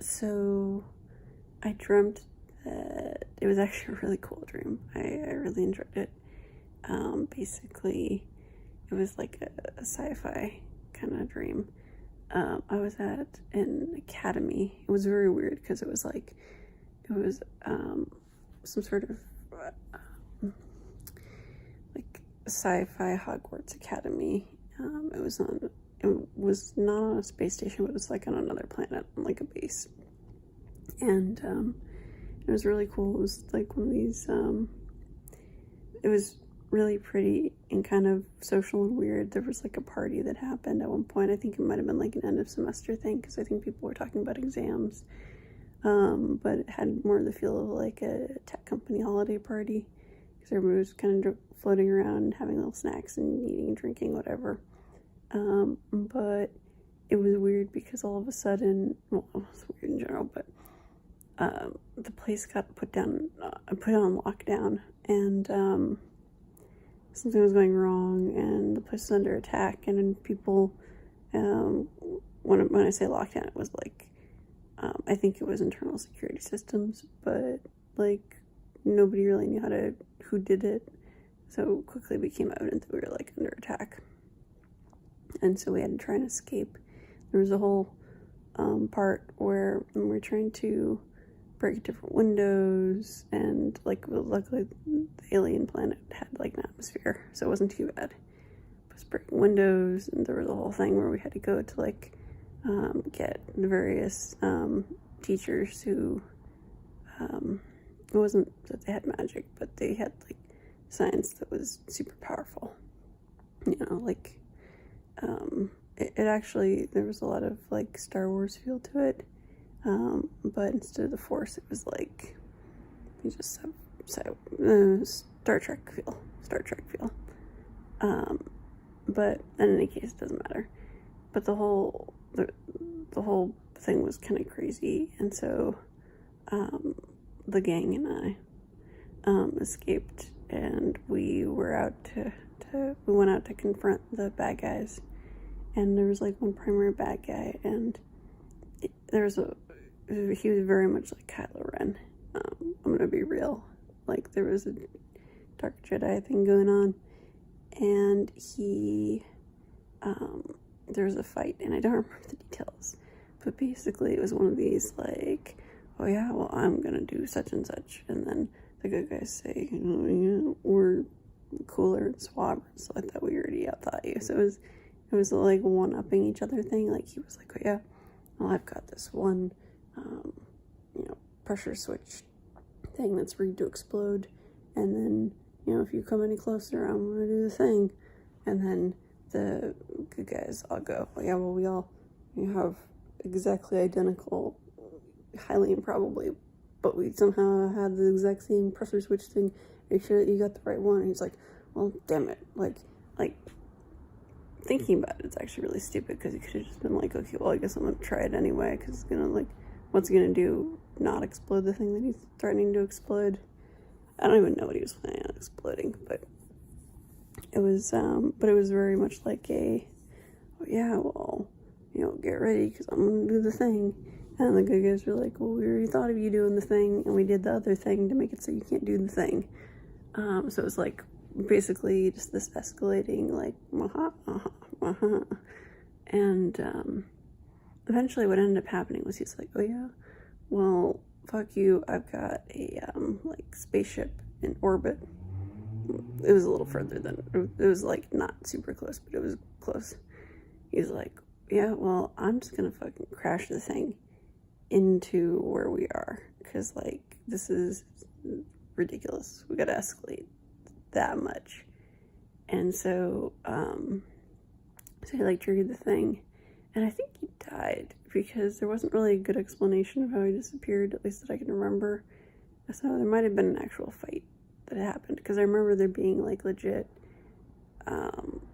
So I dreamt that it was actually a really cool dream. I really enjoyed it. Basically, it was like a sci-fi kind of dream. I was at an academy. It was very weird because it was some sort of like sci-fi Hogwarts academy. It was not on a space station, but it was like on another planet, on like a base. And it was really cool. It was like one of these, it was really pretty and kind of social and weird. There was like a party that happened at one point. I think it might have been like an end of semester thing, because I think people were talking about exams. But it had more of the feel of like a tech company holiday party, because everybody was kind of floating around, having little snacks and eating and drinking, whatever. But it was weird because all of a sudden, well, it was weird in general, but the place got put on lockdown, and something was going wrong, and the place was under attack, and then people, when I say lockdown, it was like, I think it was internal security systems, but like nobody really knew who did it, so quickly became evident that we were like under attack, and so we had to try and escape. There was a whole part where we were trying to break different windows, and like luckily the alien planet had like an atmosphere, so it wasn't too bad. It was breaking windows, and there was a whole thing where we had to go to like get the various teachers who it wasn't that they had magic, but they had like science that was super powerful, like it actually, there was a lot of like Star Wars feel to it, but instead of the Force, it was like you just have Star Trek feel. But in any case, it doesn't matter. But the whole thing was kind of crazy, and so the gang and I escaped, and we were out we went out to confront the bad guys, and there was like one primary bad guy, and he was very much like Kylo Ren. I'm gonna be real. Like, there was a Dark Jedi thing going on, and there was a fight, and I don't remember the details, but basically it was one of these like, oh yeah, well, I'm gonna do such and such, and then the good guys say, oh yeah, we're cooler and suave, so I thought we already outthought you. So it was like one-upping each other thing. Like, he was like, oh yeah, well, I've got this one pressure switch thing that's rigged to explode, and then if you come any closer, I'm gonna do the thing. And then the good guys all go, oh yeah, well, we have exactly identical, highly improbably, but we somehow had the exact same pressure switch thing. Are you sure that you got the right one? And he's like, well, damn it. Like thinking about it, it's actually really stupid, because he could have just been like, okay, well, I guess I'm gonna try it anyway, because it's gonna, like, what's he gonna do? Not explode the thing that he's threatening to explode? I don't even know what he was planning on exploding, but it was very much like oh yeah, well, get ready, because I'm gonna do the thing. And the good guys were like, well, we already thought of you doing the thing, and we did the other thing to make it so you can't do the thing. So it was like basically just this escalating, like, and eventually what ended up happening was he's like, oh yeah, well, fuck you, I've got a like spaceship in orbit. It was a little further than, it was like not super close, but it was close. He's like, yeah, well, I'm just gonna fucking crash the thing into where we are, because like this is ridiculous. We gotta escalate that much. And so he like triggered the thing, and I think he died, because there wasn't really a good explanation of how he disappeared, at least that I can remember. So there might have been an actual fight that happened, because I remember there being like legit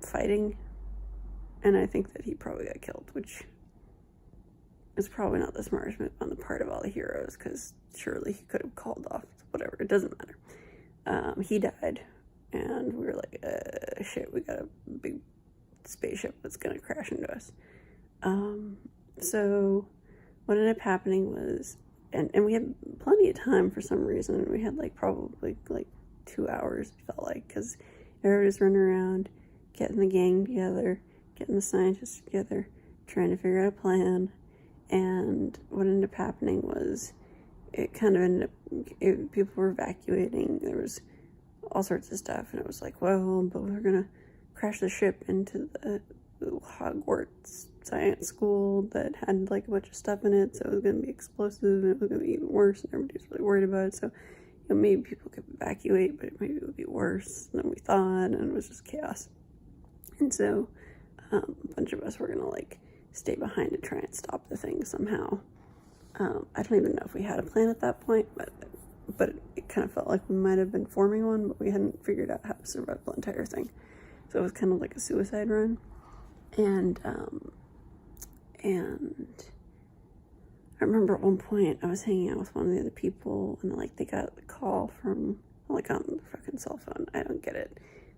fighting, and I think that he probably got killed, which is probably not the smartest move on the part of all the heroes, because surely he could have called off, whatever, it doesn't matter. He died, and we were like, shit, we got a big spaceship that's gonna crash into us. So what ended up happening was, and we had plenty of time for some reason. We had like probably like 2 hours, it felt like, because everybody's running around, getting the gang together, getting the scientists together, trying to figure out a plan. And what ended up happening was, it kind of ended up, people were evacuating, there was all sorts of stuff, and it was like, well, but we're gonna crash the ship into the Hogwarts science school that had like a bunch of stuff in it, so it was gonna be explosive, and it was gonna be even worse, and everybody was really worried about it. So, maybe people could evacuate, but maybe it would be worse than we thought, and it was just chaos. And so, a bunch of us were gonna like stay behind to try and stop the thing somehow. I don't even know if we had a plan at that point, but it kind of felt like we might have been forming one, but we hadn't figured out how to survive the entire thing. So it was kind of like a suicide run. And I remember at one point I was hanging out with one of the other people, and like they got a call from, like, on the fucking cell phone. I don't get it.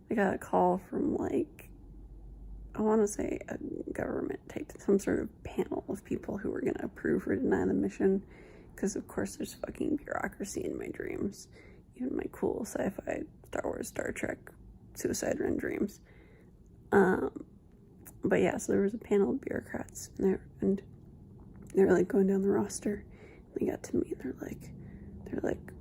They got a call from, like, I want to say a government type, some sort of panel of people who were going to approve or deny the mission. Because, of course, there's fucking bureaucracy in my dreams. Even my cool sci-fi, Star Wars, Star Trek, suicide run dreams. But yeah, so there was a panel of bureaucrats in there, and they were like going down the roster. They got to me, and they're like,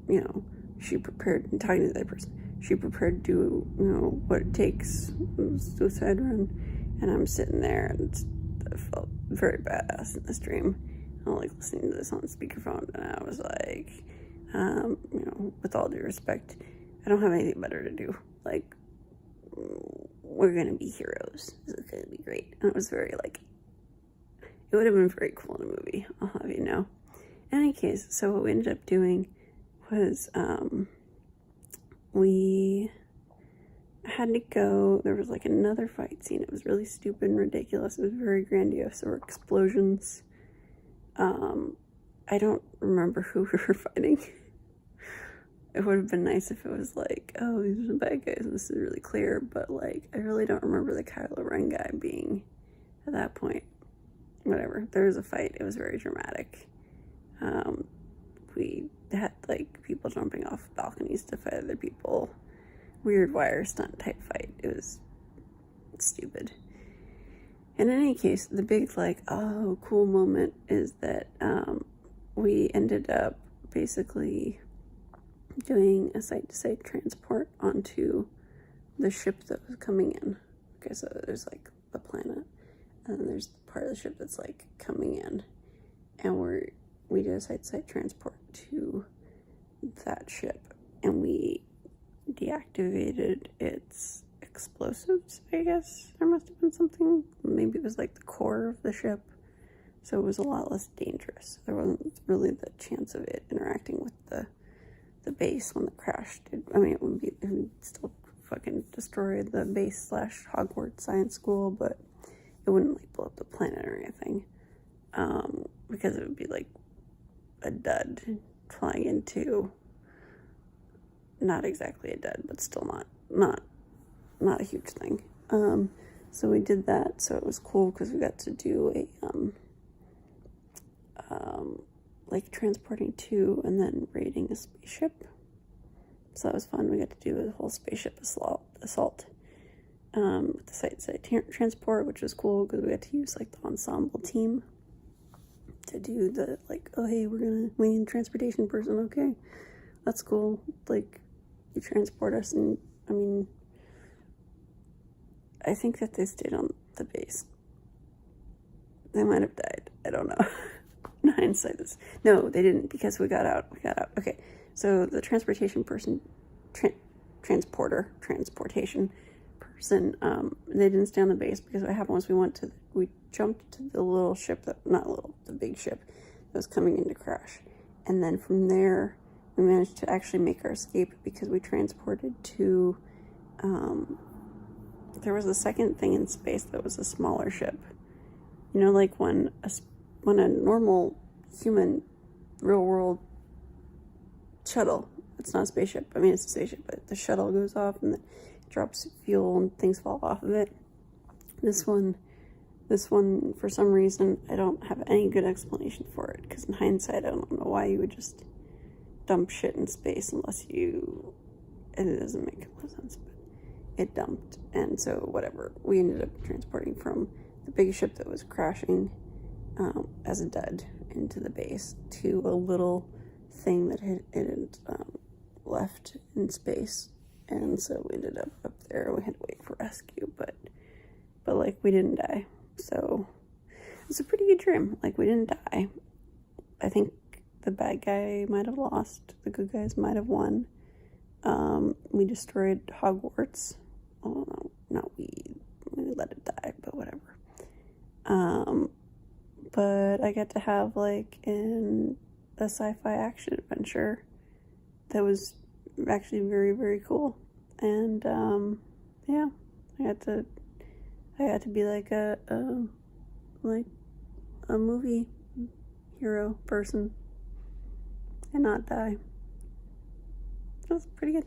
you know, she prepared, and talking to the other person, she prepared to do, you know, what it takes, suicide run. And I'm sitting there, and I felt very badass in this dream. I'm like listening to this on speakerphone, and I was like, you know, with all due respect, I don't have anything better to do. Like, we're gonna be heroes. This is gonna be great. And it was very like, it would have been very cool in a movie, I'll have you know. In any case, so what we ended up doing was, we had to go, there was like another fight scene. It was really stupid and ridiculous. It was very grandiose. There were explosions. I don't remember who we were fighting. It would have been nice if it was like, oh, these are the bad guys, and this is really clear, but like, I really don't remember the Kylo Ren guy being at that point. Whatever, there was a fight. It was very dramatic. We had like people jumping off balconies to fight other people. Weird wire stunt type fight. It was stupid. In any case, the big like, oh, cool moment is that we ended up basically doing a site-to-site transport onto the ship that was coming in. Okay, so there's like the planet, and then there's part of the ship that's like coming in, and we did a site-to-site transport to that ship, and we deactivated its explosives, I guess. There must have been something, maybe it was like the core of the ship, so it was a lot less dangerous. There wasn't really the chance of it interacting with the base when the crash did. I mean, it would still fucking destroy the base / Hogwarts science school, but it wouldn't like blow up the planet or anything, because it would be like a dud flying into, not exactly a dud, but still not a huge thing. So we did that, so it was cool because we got to do a like transporting to and then raiding a spaceship. So that was fun. We got to do a whole spaceship assault with the site transport, which was cool because we got to use like the ensemble team to do the like, oh hey, we need a transportation person. Okay, that's cool. Like, you transport us, and I mean, I think that they stayed on the base. They might have died. I don't know. In hindsight, no, they didn't, because we got out. Okay, so the transportation person, transportation person, they didn't stay on the base, because what happened was we jumped to the little ship the big ship that was coming in to crash. And then from there, we managed to actually make our escape because we transported to, there was a second thing in space that was a smaller ship. You know, like when a normal human real world shuttle, it's not a spaceship, I mean it's a spaceship, but the shuttle goes off and it drops fuel and things fall off of it. This one This one, for some reason, I don't have any good explanation for it, because in hindsight, I don't know why you would just dump shit in space unless you... It doesn't make a lot of sense, but it dumped. And so, whatever. We ended up transporting from the big ship that was crashing as a dud into the base to a little thing that it had left in space. And so we ended up there. We had to wait for rescue, but like, we didn't die. So it's a pretty good dream. Like, we didn't die. I think the bad guy might have lost. The good guys might have won. We destroyed Hogwarts. Oh, no, not we let it die, but whatever. But I got to have, like, a sci-fi action adventure that was actually very, very cool. And, yeah, I got to be like a movie hero person and not die. That was pretty good.